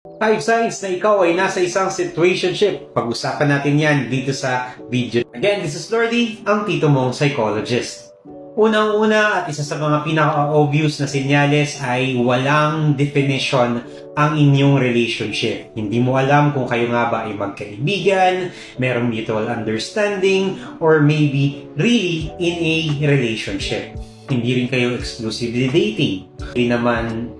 5 signs na ikaw ay nasa isang situationship. Pag-usapan natin yan dito sa video. Again, this is Lordy, ang tito mong psychologist. Unang-una at isa sa mga pinaka-obvious na senyales ay walang definition ang inyong relationship. Hindi mo alam kung kayo nga ba ay magkaibigan, merong mutual understanding, or maybe really in a relationship. Hindi rin kayo exclusively dating. Hindi naman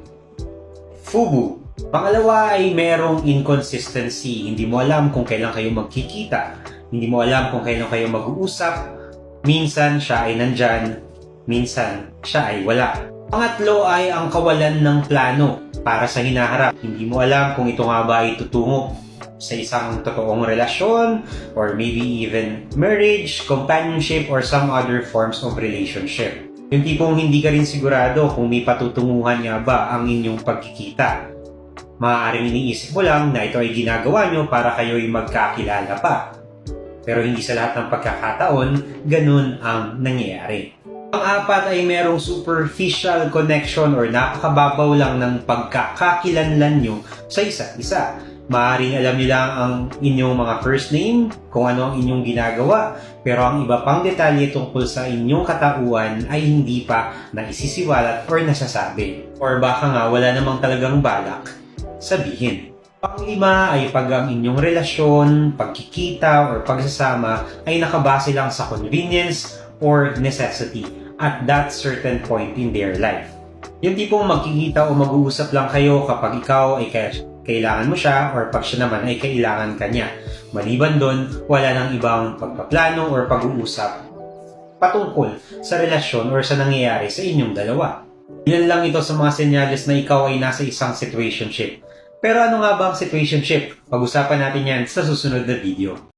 FUBU. Pangalawa ay merong inconsistency. Hindi mo alam kung kailan kayo magkikita. Hindi mo alam kung kailan kayo mag-uusap. Minsan siya ay nandyan, minsan siya ay wala. Pangatlo ay ang kawalan ng plano para sa hinaharap. Hindi mo alam kung ito nga ba ay tutungo sa isang totoong relasyon or maybe even marriage, companionship, or some other forms of relationship. Yung tipong hindi ka rin sigurado kung may patutunguhan nga ba ang inyong pagkikita. Maaaring iniisip mo lang na ito ay ginagawa nyo para kayo'y magkakilala pa. Pero hindi sa lahat ng pagkakataon, ganun ang nangyayari. Pang-apat ay merong superficial connection or napakababaw lang ng pagkakakilanlan nyo sa isa't isa. Maaaring alam nyo lang ang inyong mga first name, kung ano ang inyong ginagawa, pero ang iba pang detalye tungkol sa inyong katauhan ay hindi pa naisisiwalat or nasasabi. Or baka nga wala namang talagang balak sabihin. Pang-lima ay pag ang inyong relasyon, pagkikita, or pagsasama ay nakabase lang sa convenience or necessity at that certain point in their life. Yung tipong magkikita o mag-uusap lang kayo kapag ikaw ay kailangan mo siya or pag siya naman ay kailangan ka niya. Maliban doon, wala nang ibang pagpaplano or pag-uusap patungkol sa relasyon or sa nangyayari sa inyong dalawa. Yan lang ito sa mga senyales na ikaw ay nasa isang situationship. Pero ano nga ba ang situationship? Pag-usapan natin yan sa susunod na video.